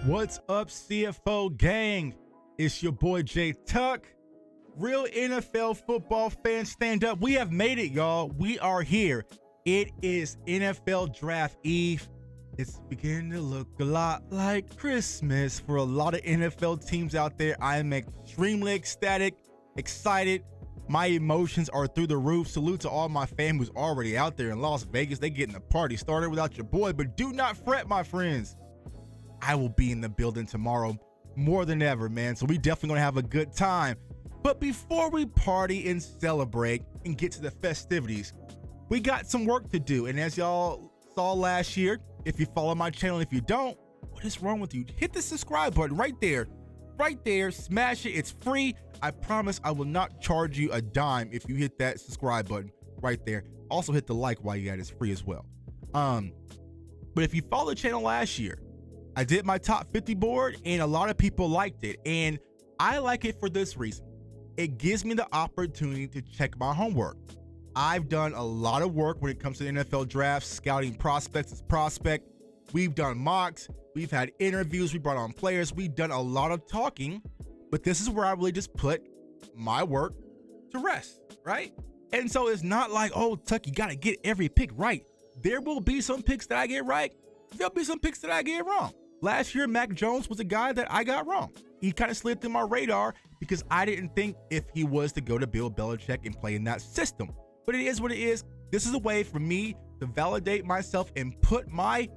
What's up, CFO gang? It's your boy J Tuck. Real NFL football fans, stand up. We have made it, y'all. We are here. It is NFL Draft Eve. It's beginning to look a lot like Christmas for a lot of NFL teams out there. I am extremely ecstatic, excited. My emotions are through the roof. Salute to all my fam who's already out there in Las Vegas. They getting the party started without your boy, but do not fret, my friends. I will be in the building tomorrow more than ever, man. So we definitely gonna have a good time. But before we party and celebrate and get to the festivities, we got some work to do. And as y'all saw last year, if you follow my channel, if you don't, what is wrong with you? Hit the subscribe button right there. Right there, smash it. It's free. I promise I will not charge you a dime if you hit that subscribe button right there. Also hit the like while you're at it. It's free as well. But if you follow the channel last year, I did my top 50 board and a lot of people liked it. And I like it for this reason. It gives me the opportunity to check my homework. I've done a lot of work when it comes to the NFL draft, scouting prospects as prospect. We've done mocks. We've had interviews. We brought on players. We've done a lot of talking. But this is where I really just put my work to rest, right? And so it's not like, oh, Tuck, you got to get every pick right. There will be some picks that I get right. There'll be some picks that I get wrong. Last year, Mac Jones was a guy that I got wrong. He kind of slid through my radar because I didn't think if he was to go to Bill Belichick and play in that system. But it is what it is. This is a way for me to validate myself and put my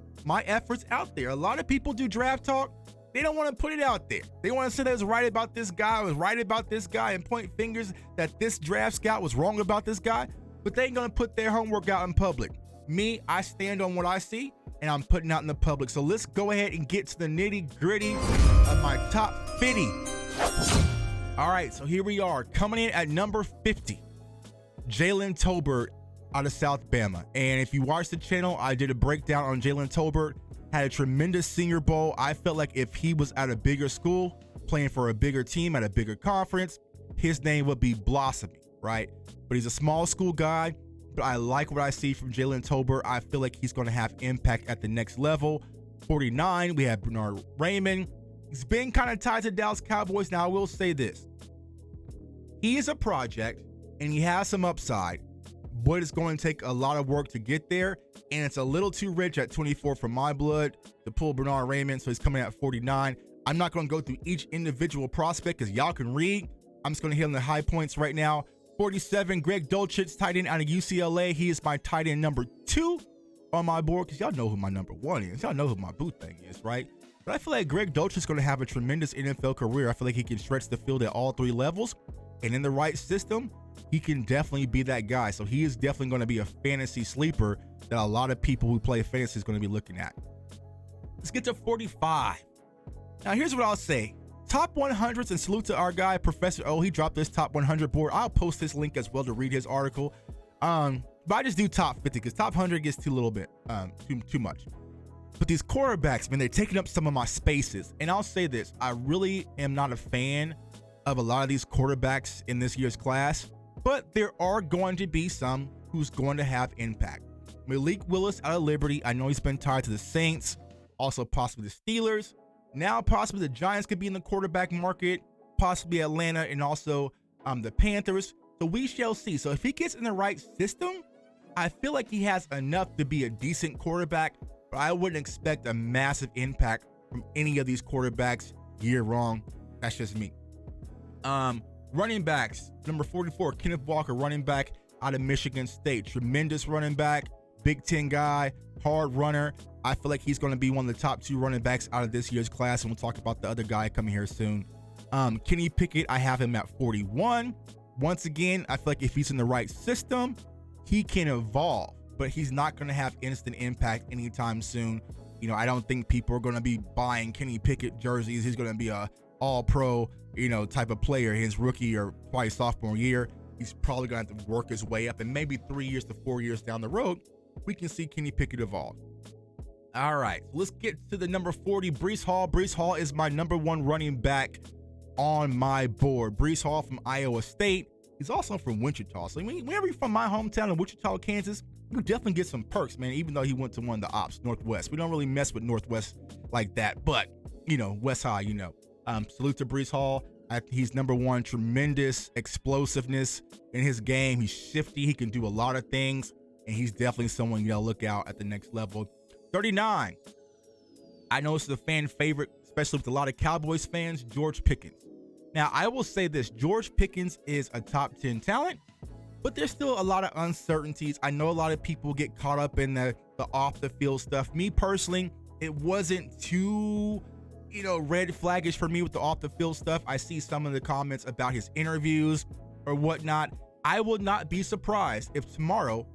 efforts out there. A lot of people do draft talk. They don't want to put it out there. They want to say they was right about this guy, I was right about this guy, and point fingers that this draft scout was wrong about this guy. But they ain't going to put their homework out in public. Me, I stand on what I see, and I'm putting out in the public. So let's go ahead and get to the nitty gritty of my top 50. All right, so here we are coming in at number 50, Jalen Tobert out of South Bama. And if you watch the channel, I did a breakdown on Jalen Tobert, had a tremendous Senior Bowl. I felt like if he was at a bigger school, playing for a bigger team at a bigger conference, his name would be blossoming, right? But he's a small school guy. But I like what I see from Jalen Tobert. I feel like he's going to have impact at the next level. 49, we have Bernard Raymond. He's been kind of tied to Dallas Cowboys. Now, I will say this. He is a project, and he has some upside, but it's going to take a lot of work to get there, and it's a little too rich at 24 for my blood to pull Bernard Raymond, so he's coming at 49. I'm not going to go through each individual prospect because y'all can read. I'm just going to hit on the high points right now. 47, Greg Dolce, tight end out of UCLA. He is my tight end number 2 on my board because y'all know who my number 1 is. Y'all know who my boo thing is, right? But I feel like Greg Dolce is going to have a tremendous NFL career. I feel like he can stretch the field at all 3 levels. And in the right system, he can definitely be that guy. So he is definitely going to be a fantasy sleeper that a lot of people who play fantasy is going to be looking at. Let's get to 45. Now, here's what I'll say. Top 100s, and salute to our guy, Professor O. He dropped this top 100 board. I'll post this link as well to read his article. But I just do top 50 because top 100 gets too little bit, too much. But these quarterbacks, man, they're taking up some of my spaces. And I'll say this, I really am not a fan of a lot of these quarterbacks in this year's class, but there are going to be some who's going to have impact. Malik Willis out of Liberty. I know he's been tied to the Saints, also possibly the Steelers. Now, possibly the Giants could be in the quarterback market, possibly Atlanta, and also the Panthers. So we shall see. So if he gets in the right system, I feel like he has enough to be a decent quarterback, but I wouldn't expect a massive impact from any of these quarterbacks year long. That's just me. Running backs, number 44, Kenneth Walker, running back out of Michigan State. Tremendous running back, Big Ten guy, hard runner. I feel like he's going to be one of the top 2 running backs out of this year's class, and we'll talk about the other guy coming here soon. Kenny Pickett, I have him at 41. Once again, I feel like if he's in the right system, he can evolve, but he's not going to have instant impact anytime soon. You know, I don't think people are going to be buying Kenny Pickett jerseys. He's going to be a all-pro, type of player his rookie or probably sophomore year. He's probably going to have to work his way up, and maybe 3 years to 4 years down the road, we can see Kenny Pickett evolve. All right, let's get to the number 40, Breece Hall. Breece Hall is my number 1 running back on my board. Breece Hall from Iowa State. He's also from Wichita. So whenever you're from my hometown in Wichita, Kansas, you definitely get some perks, man, even though he went to one of the ops, Northwest. We don't really mess with Northwest like that, but West High, salute to Breece Hall. He's number one, tremendous explosiveness in his game. He's shifty. He can do a lot of things, and he's definitely someone you got to look out at the next level. 39. I know this is a fan favorite, especially with a lot of Cowboys fans, George Pickens. Now, I will say this. George Pickens is a top 10 talent, but there's still a lot of uncertainties. I know a lot of people get caught up in the off-the-field stuff. Me personally, it wasn't too red flaggish for me with the off the field stuff. I see some of the comments about his interviews or whatnot. I will not be surprised if tomorrow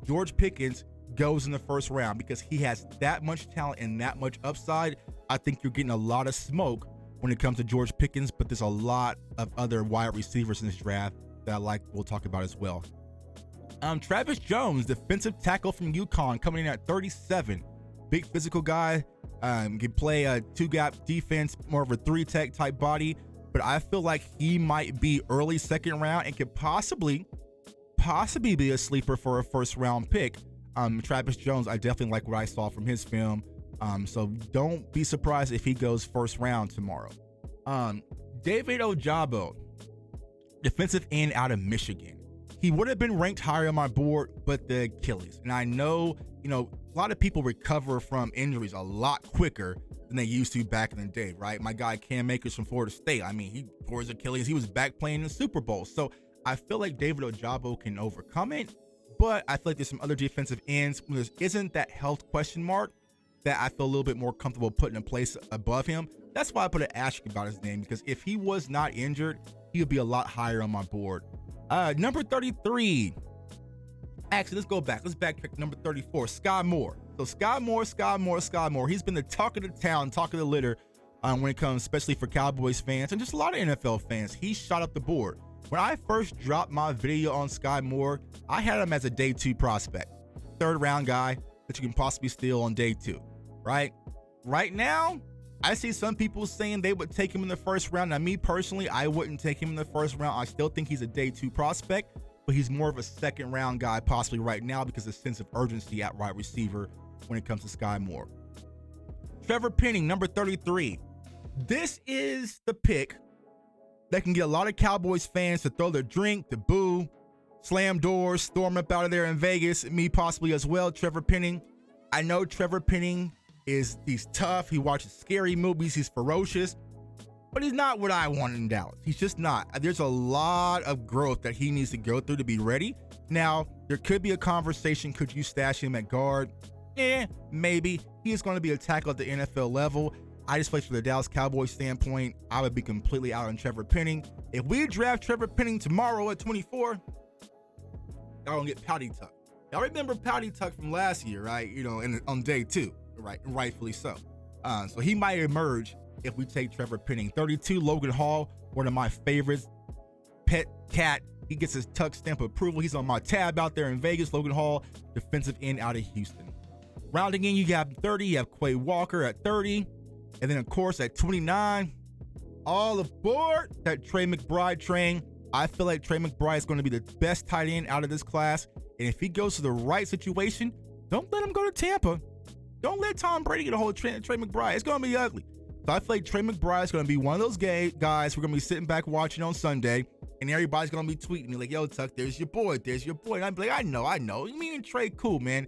George Pickens goes in the first round, because he has that much talent and that much upside. I think you're getting a lot of smoke when it comes to George Pickens, but there's a lot of other wide receivers in this draft that we'll talk about as well. Travis Jones, defensive tackle from UConn, coming in at 37. Big physical guy. Can play a two-gap defense, more of a three-tech type body, but I feel like he might be early second round and could possibly be a sleeper for a first-round pick. Travis Jones, I definitely like what I saw from his film, so don't be surprised if he goes first round tomorrow. David Ojabo, defensive end out of Michigan. He would have been ranked higher on my board, but the Achilles. And I know, a lot of people recover from injuries a lot quicker than they used to back in the day, right? My guy Cam Akers from Florida State, he tore his Achilles. He was back playing in the Super Bowl. So I feel like David Ojabo can overcome it, but I feel like there's some other defensive ends when there isn't that health question mark that I feel a little bit more comfortable putting in place above him. That's why I put an asterisk about his name, because if he was not injured, he would be a lot higher on my board. Number 33. Actually, let's go back. Let's backtrack number 34, Skye Moore. So Skye Moore. He's been the talk of the town, talk of the litter when it comes, especially for Cowboys fans and just a lot of NFL fans. He shot up the board. When I first dropped my video on Skye Moore, I had him as a day 2 prospect. Third round guy that you can possibly steal on day 2, right? Right now, I see some people saying they would take him in the first round. Now, me personally, I wouldn't take him in the first round. I still think he's a day 2 prospect, but he's more of a second round guy possibly right now because of the sense of urgency at wide receiver when it comes to Skye Moore. Trevor Penning, number 33. This is the pick that can get a lot of Cowboys fans to throw their drink, to boo, slam doors, storm up out of there in Vegas, me possibly as well. Trevor Penning. I know Trevor Penning he's tough. He watches scary movies. He's ferocious. But he's not what I want in Dallas. He's just not. There's a lot of growth that he needs to go through to be ready. Now, there could be a conversation. Could you stash him at guard? Maybe. He is going to be a tackle at the NFL level. I just feel from the Dallas Cowboys standpoint, I would be completely out on Trevor Penning. If we draft Trevor Penning tomorrow at 24, y'all gonna get Pouty Tuck. Y'all remember Pouty Tuck from last year, right? On day 2, right? And rightfully so. So he might emerge if we take Trevor Penning. 32, Logan Hall, one of my favorites. Pet cat. He gets his Tuck stamp of approval. He's on my tab out there in Vegas. Logan Hall, defensive end out of Houston. Rounding in, you got 30. You have Quay Walker at 30. And then, of course, at 29, all aboard that Trey Mcbride train. I feel like Trey Mcbride is going to be the best tight end out of this class. And if he goes to the right situation, don't let him go to Tampa. Don't let Tom Brady get a hold of Trey McBride. It's going to be ugly. So I feel like Trey McBride is going to be one of those guys we're going to be sitting back watching on Sunday, and everybody's going to be tweeting me like, yo, Tuck, there's your boy. And I'm like, I know. Me and Trey, cool, man.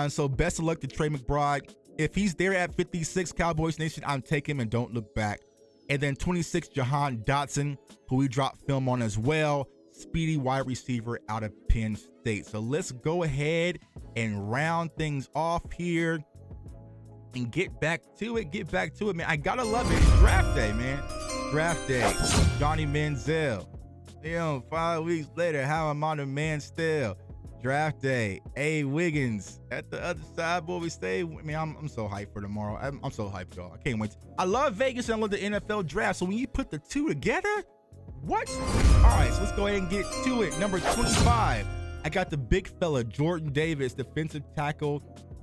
So best of luck to Trey McBride. If he's there at 56, Cowboys Nation, I'm taking him and don't look back. And then 26, Jahan Dotson, who we dropped film on as well. Speedy wide receiver out of Penn State. So let's go ahead and round things off here and get back to it, man. I gotta love it. It's draft day, man. Draft day. Johnny Manziel. 5 weeks later, how am I the man still? Draft day. A. Wiggins at the other side, boy. We stay. I'm so hyped for tomorrow. I'm so hyped, y'all. I can't wait. I love Vegas and I love the NFL draft. So when you put the two together, what? All right, so let's go ahead and get to it. Number 25. I got the big fella, Jordan Davis, defensive tackle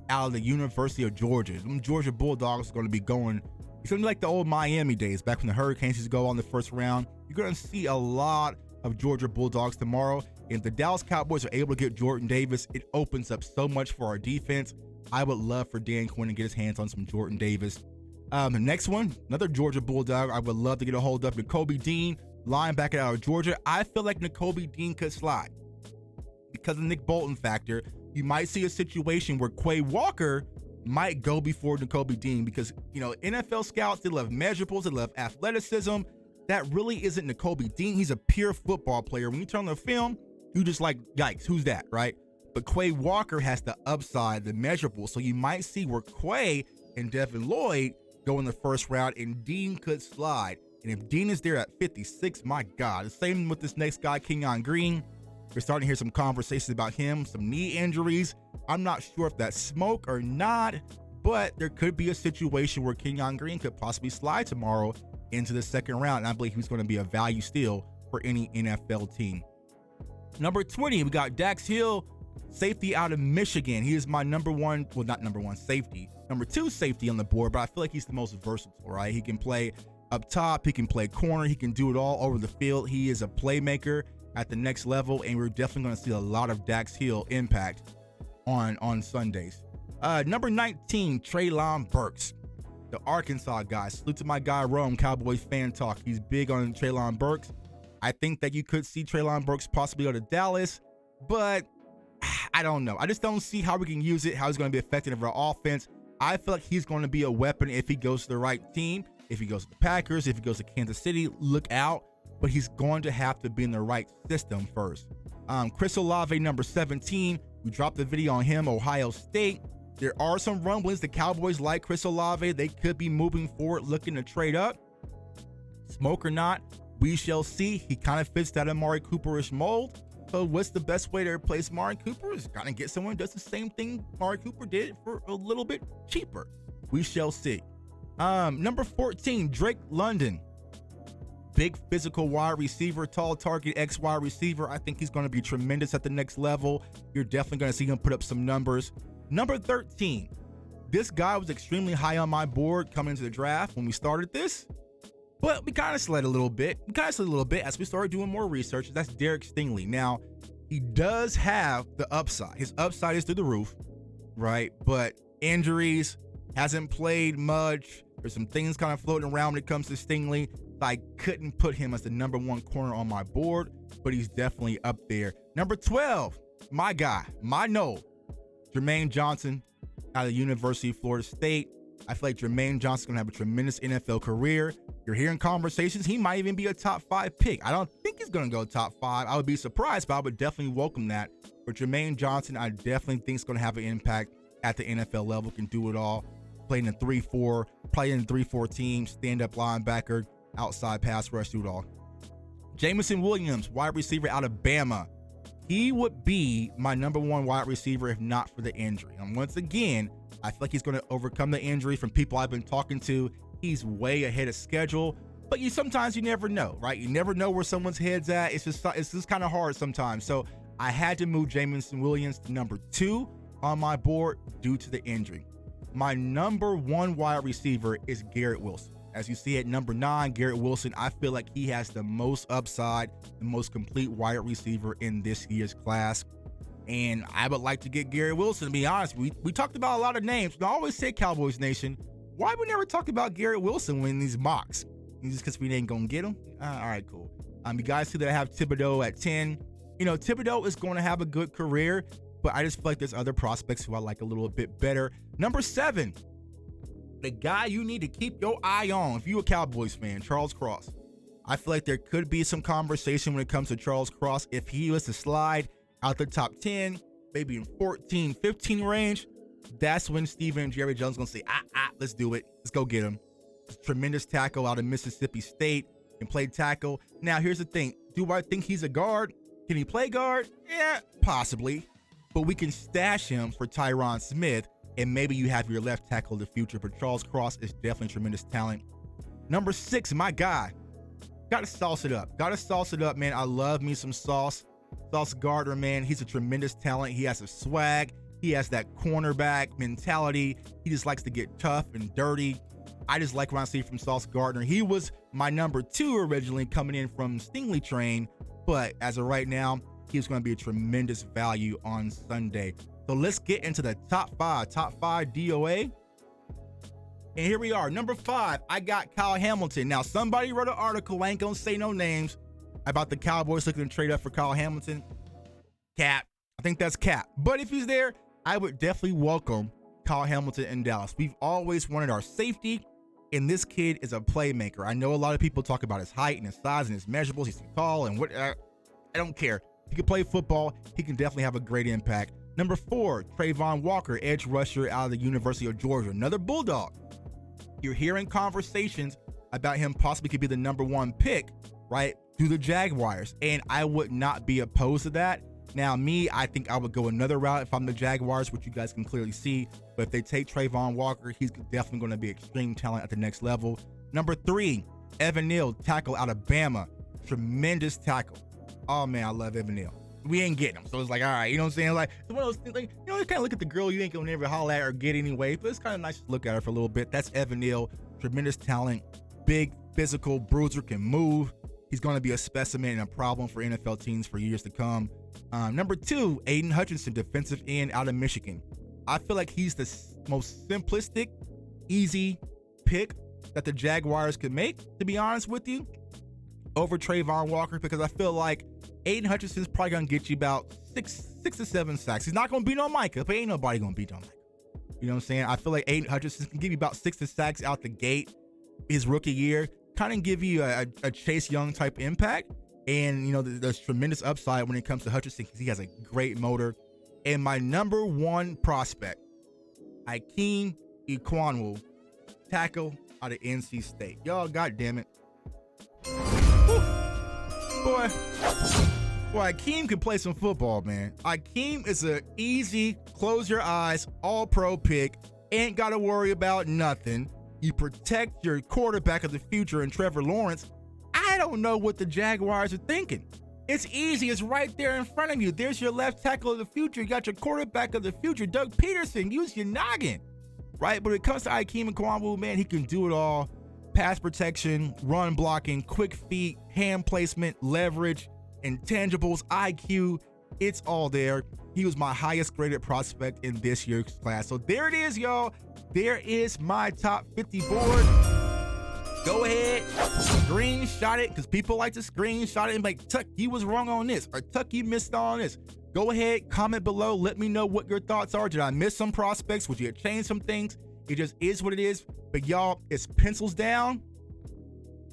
out of the University of Georgia. Them Georgia Bulldogs are going to be going. It's going to be like the old Miami days, back when the Hurricanes used to go on the first round. You're going to see a lot of Georgia Bulldogs tomorrow. If the Dallas Cowboys are able to get Jordan Davis, it opens up so much for our defense. I would love for Dan Quinn to get his hands on some Jordan Davis. The next one, another Georgia Bulldog I would love to get a hold of, Nakobe Dean, linebacker out of Georgia. I feel like Nakobe Dean could slide because of the Nick Bolton factor. You might see a situation where Quay Walker might go before Nakobe Dean because, NFL scouts, they love measurables, they love athleticism. That really isn't Nakobe Dean. He's a pure football player. When you turn on the film, you just like, yikes, who's that, right? But Quay Walker has the upside, the measurable. So you might see where Quay and Devin Lloyd go in the first round and Dean could slide. And if Dean is there at 56, my God. The same with this next guy, Kenyon Green. We're starting to hear some conversations about him, some knee injuries. I'm not sure if that's smoke or not, but there could be a situation where Kenyon Green could possibly slide tomorrow into the second round. And I believe he's going to be a value still for any NFL team. Number 20, we got Dax Hill, safety out of Michigan. He is my number 2 safety on the board, but I feel like he's the most versatile, right? He can play up top, he can play corner, he can do it all over the field. He is a playmaker at the next level, and we're definitely going to see a lot of Dax Hill impact on Sundays. Number 19, Treylon Berks, the Arkansas guy. Salute to my guy Rome, Cowboys fan talk. He's big on Treylon Berks. I think that you could see Treylon Berks possibly go to Dallas, but I don't know. I just don't see how we can use it, how he's going to be effective in our offense. I feel like he's going to be a weapon if he goes to the right team. If he goes to the Packers, if he goes to Kansas City, look out. But he's going to have to be in the right system first. Chris Olave, number 17. We dropped the video on him, Ohio State. There are some rumblings. The Cowboys like Chris Olave. They could be moving forward, looking to trade up. Smoke or not, we shall see. He kind of fits that Amari Cooper-ish mold. So what's the best way to replace Amari Cooper? Is kind of get someone who does the same thing Amari Cooper did for a little bit cheaper. We shall see. Number 14, Drake London. Big physical wide receiver, tall target, X-wide receiver. I think he's going to be tremendous at the next level. You're definitely going to see him put up some numbers. Number 13, this guy was extremely high on my board coming into the draft when we started this, but we kind of slid a little bit. As we started doing more research. That's Derek Stingley. Now, he does have the upside. His upside is through the roof, right? But injuries, hasn't played much. There's some things kind of floating around when it comes to Stingley. I couldn't put him as the number 1 corner on my board, but he's definitely up there. Number 12, my guy, my Noel, Jermaine Johnson out of the University of Florida State. I feel like Jermaine Johnson's going to have a tremendous NFL career. You're hearing conversations. He might even be a top 5 pick. I don't think he's going to go top 5. I would be surprised, but I would definitely welcome that. For Jermaine Johnson, I definitely think it's going to have an impact at the NFL level, can do it all. Playing in 3-4, playing in 3-4 team, stand-up linebacker, outside pass rush, do it all. Jameson Williams, wide receiver out of Bama. He would be my number 1 wide receiver if not for the injury. And once again, I feel like he's going to overcome the injury. From people I've been talking to, he's way ahead of schedule. But sometimes you never know, right? You never know where someone's head's at. It's just kind of hard sometimes. So I had to move Jameson Williams to number 2 on my board due to the injury. My number 1 wide receiver is Garrett Wilson. As you see at number 9, Garrett Wilson, I feel like he has the most upside, the most complete wide receiver in this year's class. And I would like to get Garrett Wilson, to be honest. We talked about a lot of names. I always say Cowboys Nation, why we never talk about Garrett Wilson when these mocks? Just because we ain't going to get him? All right, cool. You guys see that I have Thibodeau at 10. Thibodeau is going to have a good career, but I just feel like there's other prospects who I like a little bit better. Number 7, the guy you need to keep your eye on if you're a Cowboys fan, Charles Cross. I feel like there could be some conversation when it comes to Charles Cross. If he was to slide out the top 10, maybe in 14, 15 range, that's when Steven and Jerry Jones going to say, let's do it. Let's go get him. Tremendous tackle out of Mississippi State and play tackle. Now, here's the thing. Do I think he's a guard? Can he play guard? Yeah, possibly. But we can stash him for Tyron Smith, and maybe you have your left tackle of the future. But Charles Cross is definitely tremendous talent. Number 6, my guy. Got to sauce it up, man. I love me some Sauce. Sauce Gardner, man, he's a tremendous talent. He has a swag. He has that cornerback mentality. He just likes to get tough and dirty. I just like what I see from Sauce Gardner. He was my number 2 originally coming in from Stingley train, but as of right now, he's going to be a tremendous value on Sunday. So let's get into the top 5 DOA. And here we are. Number 5, I got Kyle Hamilton. Now, somebody wrote an article, I ain't gonna say no names, about the Cowboys looking to trade up for Kyle Hamilton. Cap. I think that's cap. But if he's there, I would definitely welcome Kyle Hamilton in Dallas. We've always wanted our safety, and this kid is a playmaker. I know a lot of people talk about his height and his size and his measurables. He's too tall and what. I don't care. He can play football. He can definitely have a great impact. Number 4, Trayvon Walker, edge rusher out of the University of Georgia. Another Bulldog. You're hearing conversations about him possibly could be the number 1 pick, right, through the Jaguars. And I would not be opposed to that. Now, I think I would go another route if I'm the Jaguars, which you guys can clearly see. But if they take Trayvon Walker, he's definitely going to be extreme talent at the next level. Number 3, Evan Neal, tackle out of Bama. Tremendous tackle. Oh, man, I love Evan Neal. We ain't getting him. So it's like, all right, you know what I'm saying? Like, it's one of those things, like, you kind of look at the girl you ain't going to never holler at or get anyway. But it's kind of nice to look at her for a little bit. That's Evan Neal. Tremendous talent. Big, physical, bruiser, can move. He's going to be a specimen and a problem for NFL teams for years to come. Number 2, Aiden Hutchinson, defensive end out of Michigan. I feel like he's the most simplistic, easy pick that the Jaguars could make, to be honest with you, over Trayvon Walker, because I feel like Aiden Hutchinson's probably going to get you about 6 to 7 sacks. He's not going to beat on Micah, but ain't nobody going to beat on Micah. You know what I'm saying? I feel like Aiden Hutchinson can give you about 6 to 6 sacks out the gate his rookie year, kind of give you a Chase Young type impact. And, you know, there's tremendous upside when it comes to Hutchinson because he has a great motor. And my number 1 prospect, Ikem Ekwonu, tackle out of NC State. Y'all, goddamn it. Boy, Ikem can play some football, man. Ikem is an easy, close your eyes, all-pro pick. Ain't got to worry about nothing. You protect your quarterback of the future in Trevor Lawrence. I don't know what the Jaguars are thinking. It's easy. It's right there in front of you. There's your left tackle of the future. You got your quarterback of the future, Doug Peterson. Use your noggin, right? But when it comes to Ikem Ekwonu, man, he can do it all. Pass protection, run blocking, quick feet, hand placement, leverage, intangibles, IQ. It's all there. He was my highest graded prospect in this year's class. So there it is, y'all. There is my top 50 board. Go ahead, screenshot it, because people like to screenshot it and be like, Tuck, you was wrong on this, or Tuck, you missed on this. Go ahead, comment below. Let me know what your thoughts are. Did I miss some prospects? Would you have changed some things? It just is what it is. But y'all, it's pencils down.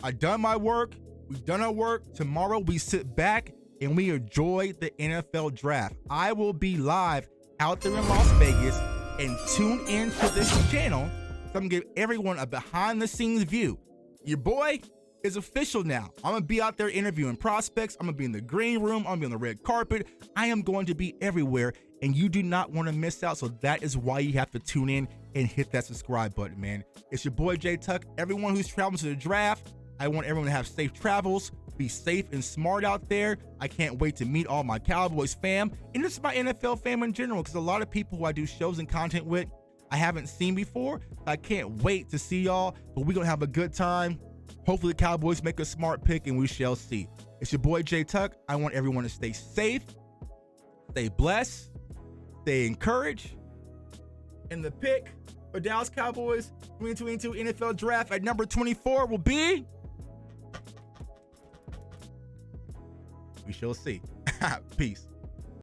I done my work. We've done our work. Tomorrow we sit back and we enjoy the NFL draft. I will be live out there in Las Vegas, and tune into this channel so I'm gonna give everyone a behind the scenes view. Your boy is official now. I'm gonna be out there interviewing prospects. I'm gonna be in the green room. I'm gonna be on the red carpet. I am going to be everywhere, and you do not want to miss out. So that is why you have to tune in and hit that subscribe button, man. It's your boy J Tuck. Everyone who's traveling to the draft, I want everyone to have safe travels. Be safe and smart out there. I can't wait to meet all my Cowboys fam, and this is my NFL fam in general, because a lot of people who I do shows and content with, I haven't seen before. I can't wait to see y'all, but we're going to have a good time. Hopefully the Cowboys make a smart pick, and we shall see. It's your boy J Tuck. I want everyone to stay safe, stay blessed, stay encouraged. And the pick for Dallas Cowboys 2022 NFL Draft at number 24 will be... we shall see. Peace.